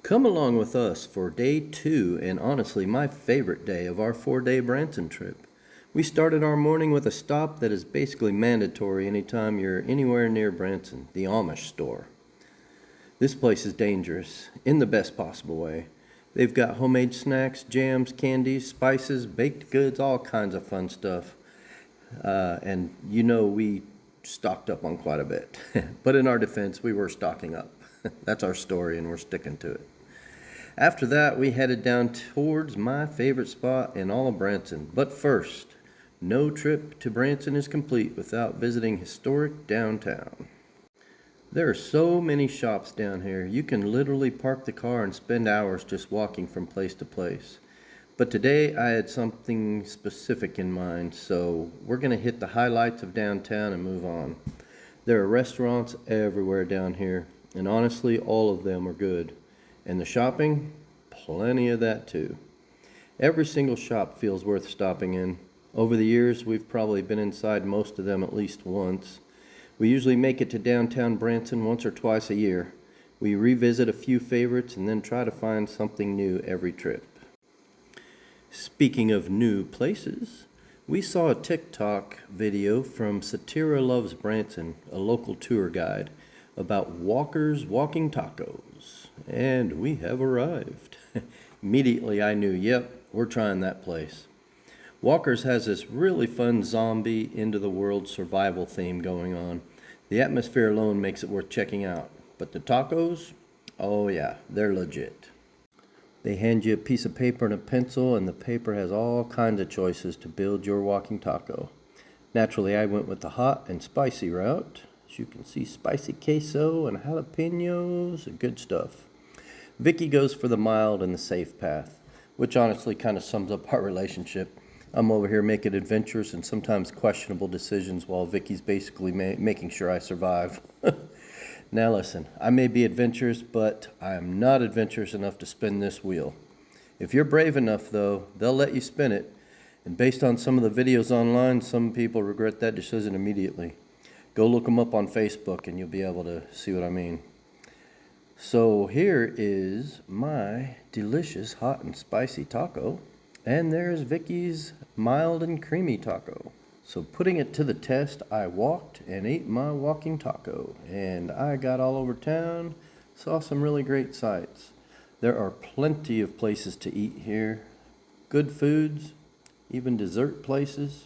Come along with us for day 2 and honestly my favorite day of our 4-day Branson trip. We started our morning with a stop that is basically mandatory anytime you're anywhere near Branson, the Amish store. This place is dangerous in the best possible way. They've got homemade snacks, jams, candies, spices, baked goods, all kinds of fun stuff. And we stocked up on quite a bit. But in our defense, we were stocking up. That's our story and we're sticking to it. After that, we headed down towards my favorite spot in all of Branson. But first, no trip to Branson is complete without visiting historic downtown. There are so many shops down here. You can literally park the car and spend hours just walking from place to place. But today I had something specific in mind, so we're going to hit the highlights of downtown and move on. There are restaurants everywhere down here, and honestly, all of them are good. And the shopping, plenty of that too. Every single shop feels worth stopping in. Over the years, we've probably been inside most of them at least once. We usually make it to downtown Branson once or twice a year. We revisit a few favorites and then try to find something new every trip. Speaking of new places, we saw a TikTok video from Satira Loves Branson, a local tour guide, about Walker's Walking Tacos. And we have arrived. Immediately I knew, yep, we're trying that place. Walker's has this really fun zombie into the world survival theme going on. The atmosphere alone makes it worth checking out. But the tacos? Oh yeah, they're legit. They hand you a piece of paper and a pencil, and the paper has all kinds of choices to build your walking taco. Naturally, I went with the hot and spicy route. As you can see, spicy queso and jalapenos, good stuff. Vicky goes for the mild and the safe path, which honestly kind of sums up our relationship. I'm over here making adventurous and sometimes questionable decisions while Vicky's basically making sure I survive. Now listen, I may be adventurous, but I am not adventurous enough to spin this wheel. If you're brave enough, though, they'll let you spin it. And based on some of the videos online, some people regret that decision immediately. Go look them up on Facebook and you'll be able to see what I mean. So here is my delicious hot and spicy taco. And there's Vicky's mild and creamy taco. So putting it to the test, I walked and ate my walking taco. And I got all over town, saw some really great sights. There are plenty of places to eat here. Good foods, even dessert places.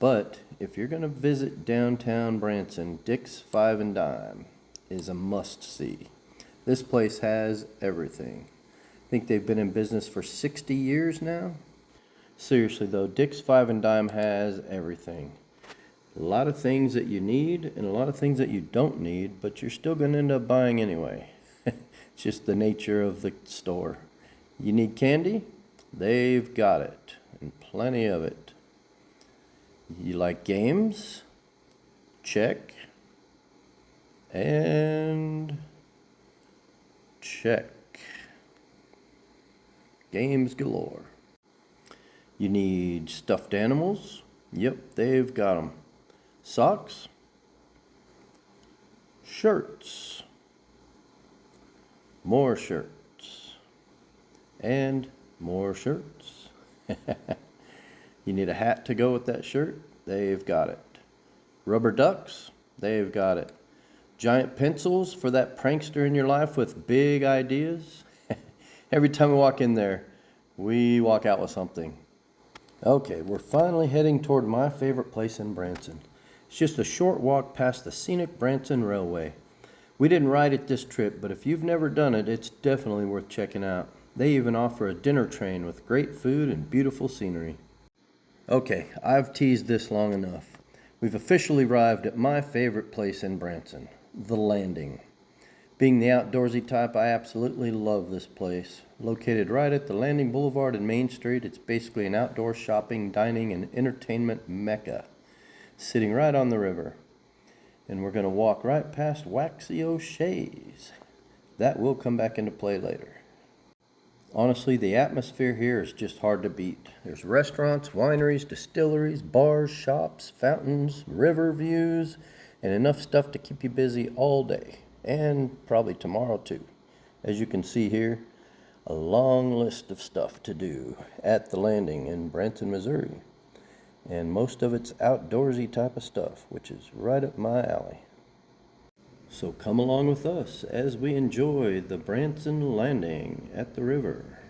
But if you're going to visit downtown Branson, Dick's Five and Dime is a must-see. This place has everything. I think they've been in business for 60 years now. Seriously though, Dick's Five and Dime has everything. A lot of things that you need and a lot of things that you don't need, but you're still going to end up buying anyway. It's just the nature of the store. You need candy? They've got it, and plenty of it. You like games? Check. And check. Games galore. You need stuffed animals? Yep, they've got them. Socks? Shirts. More shirts. And more shirts. You need a hat to go with that shirt? They've got it. Rubber ducks? They've got it. Giant pencils for that prankster in your life with big ideas? Every time we walk in there, we walk out with something. Okay, we're finally heading toward my favorite place in Branson. It's just a short walk past the scenic Branson Railway. We didn't ride it this trip, but if you've never done it, it's definitely worth checking out. They even offer a dinner train with great food and beautiful scenery. Okay, I've teased this long enough. We've officially arrived at my favorite place in Branson, The Landing. Being the outdoorsy type, I absolutely love this place. Located right at the Landing Boulevard and Main Street, it's basically an outdoor shopping, dining, and entertainment mecca, sitting right on the river. And we're going to walk right past Waxy O'Shea's. That will come back into play later. Honestly, the atmosphere here is just hard to beat. There's restaurants, wineries, distilleries, bars, shops, fountains, river views, and enough stuff to keep you busy all day. And probably tomorrow too. As you can see here, a long list of stuff to do at the landing in Branson, Missouri. And most of it's outdoorsy type of stuff, which is right up my alley. So come along with us as we enjoy the Branson landing at the river.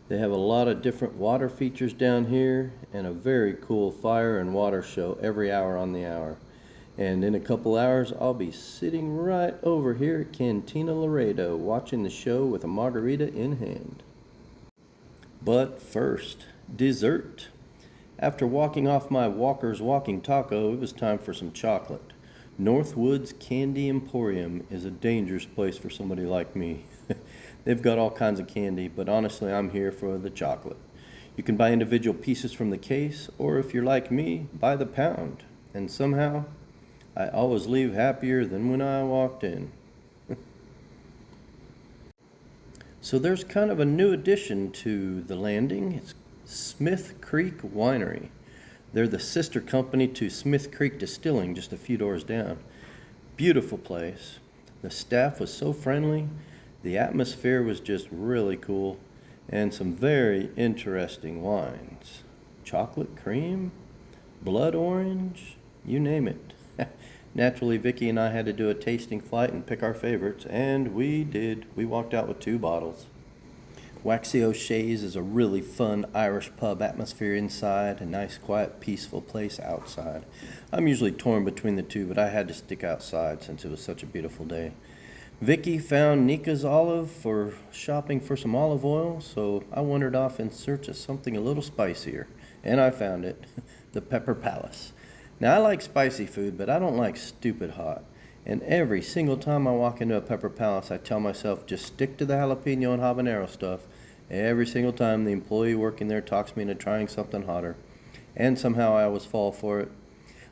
They have a lot of different water features down here and a very cool fire and water show every hour on the hour. And in a couple hours, I'll be sitting right over here at Cantina Laredo watching the show with a margarita in hand. But first, dessert. After walking off my Walker's Walking Taco, it was time for some chocolate. Northwood's Candy Emporium is a dangerous place for somebody like me. They've got all kinds of candy, but honestly, I'm here for the chocolate. You can buy individual pieces from the case, or if you're like me, buy the pound. And somehow, I always leave happier than when I walked in. So there's kind of a new addition to the landing. It's Smith Creek Winery. They're the sister company to Smith Creek Distilling, just a few doors down. Beautiful place. The staff was so friendly. The atmosphere was just really cool. And some very interesting wines. Chocolate cream, blood orange, you name it. Naturally, Vicky and I had to do a tasting flight and pick our favorites, and we did. We walked out with 2 bottles. Waxy O'Shea's is a really fun Irish pub atmosphere inside, a nice, quiet, peaceful place outside. I'm usually torn between the two, but I had to stick outside since it was such a beautiful day. Vicky found Nika's Olive for shopping for some olive oil, so I wandered off in search of something a little spicier, and I found it, the Pepper Palace. Now, I like spicy food, but I don't like stupid hot. And every single time I walk into a Pepper Palace, I tell myself, just stick to the jalapeno and habanero stuff. Every single time the employee working there talks me into trying something hotter. And somehow I always fall for it.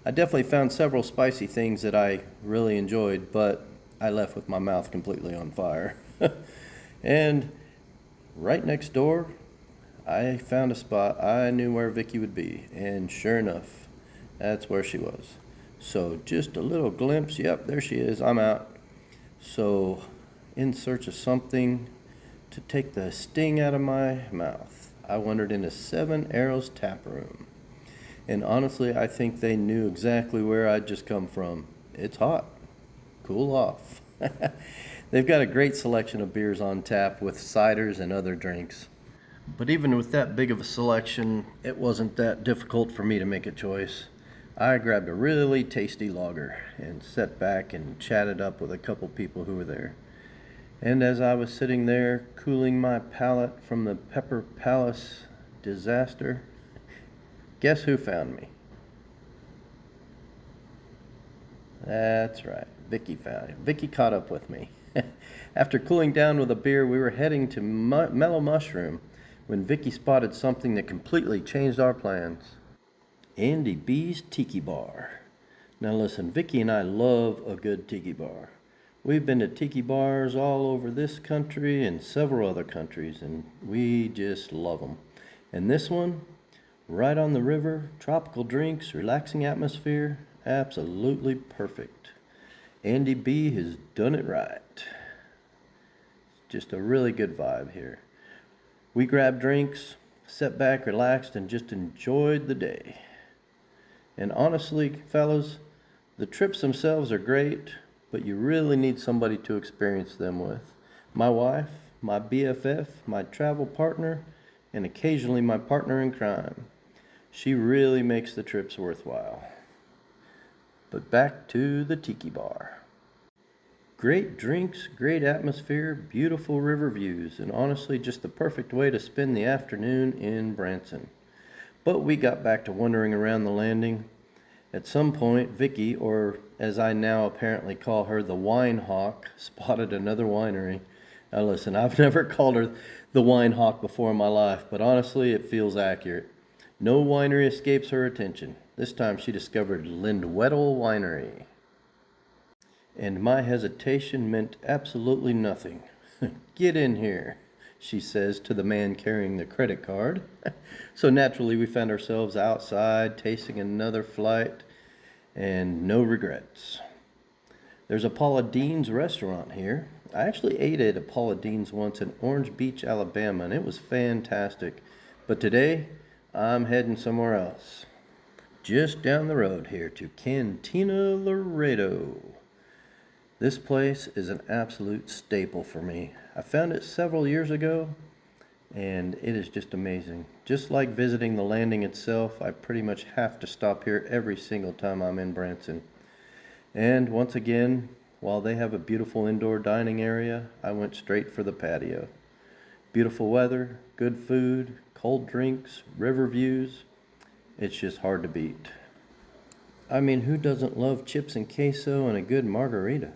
I definitely found several spicy things that I really enjoyed, but I left with my mouth completely on fire. And right next door, I found a spot I knew where Vicky would be. And sure enough, that's where she was. So just a little glimpse. Yep, there she is. I'm out. So in search of something to take the sting out of my mouth, I wandered into 7 Arrows Tap Room. And honestly, I think they knew exactly where I'd just come from. It's hot. Cool off. They've got a great selection of beers on tap with ciders and other drinks. But even with that big of a selection, it wasn't that difficult for me to make a choice. I grabbed a really tasty lager and sat back and chatted up with a couple people who were there. And as I was sitting there cooling my palate from the Pepper Palace disaster, guess who found me? That's right, Vicky found me. Vicky caught up with me. After cooling down with a beer, we were heading to Mellow Mushroom when Vicky spotted something that completely changed our plans. Andy B's Tiki Bar. Now listen, Vicky and I love a good tiki bar. We've been to tiki bars all over this country and several other countries, and we just love them. And this one, right on the river, tropical drinks, relaxing atmosphere, absolutely perfect. Andy B has done it right. Just a really good vibe here. We grabbed drinks, sat back, relaxed, and just enjoyed the day. And honestly, fellas, the trips themselves are great, but you really need somebody to experience them with. My wife, my BFF, my travel partner, and occasionally my partner in crime. She really makes the trips worthwhile. But back to the tiki bar. Great drinks, great atmosphere, beautiful river views, and honestly just the perfect way to spend the afternoon in Branson. But we got back to wandering around the landing. At some point, Vicky, or as I now apparently call her, the Wine Hawk, spotted another winery. Now listen, I've never called her the Wine Hawk before in my life, but honestly, it feels accurate. No winery escapes her attention. This time she discovered Lindwedel Winery. And my hesitation meant absolutely nothing. Get in here, she says to the man carrying the credit card. So naturally we found ourselves outside tasting another flight and no regrets. There's a Paula Deen's restaurant here, I actually ate at Paula Deen's once in Orange Beach, Alabama, and it was fantastic. But today, I'm heading somewhere else. Just down the road here to Cantina Laredo. This place is an absolute staple for me. I found it several years ago, and it is just amazing. Just like visiting the landing itself, I pretty much have to stop here every single time I'm in Branson. And once again, while they have a beautiful indoor dining area, I went straight for the patio. Beautiful weather, good food, cold drinks, river views. It's just hard to beat. I mean, who doesn't love chips and queso and a good margarita?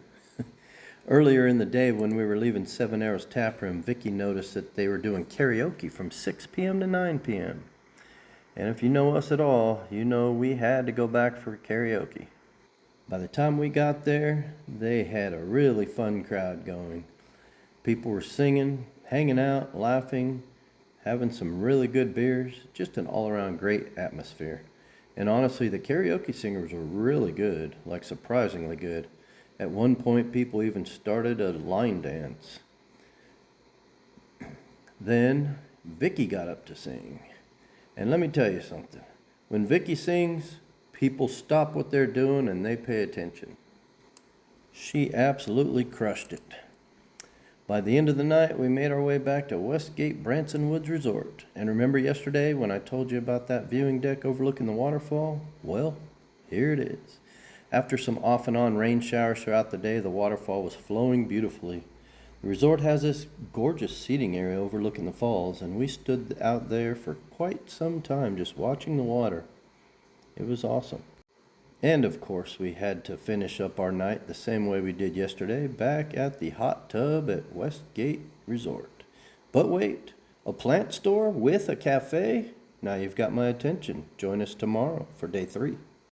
Earlier in the day when we were leaving Seven Arrows Tap Room, Vicky noticed that they were doing karaoke from 6 p.m. to 9 p.m. And if you know us at all, you know we had to go back for karaoke. By the time we got there, they had a really fun crowd going. People were singing, hanging out, laughing, having some really good beers, just an all-around great atmosphere. And honestly, the karaoke singers were really good, like surprisingly good. At one point, people even started a line dance. Then, Vicky got up to sing. And let me tell you something. When Vicky sings, people stop what they're doing and they pay attention. She absolutely crushed it. By the end of the night, we made our way back to Westgate Branson Woods Resort. And remember yesterday when I told you about that viewing deck overlooking the waterfall? Well, here it is. After some off and on rain showers throughout the day, the waterfall was flowing beautifully. The resort has this gorgeous seating area overlooking the falls, and we stood out there for quite some time just watching the water. It was awesome. And of course, we had to finish up our night the same way we did yesterday, back at the hot tub at Westgate Resort. But wait, a plant store with a cafe? Now you've got my attention. Join us tomorrow for day 3.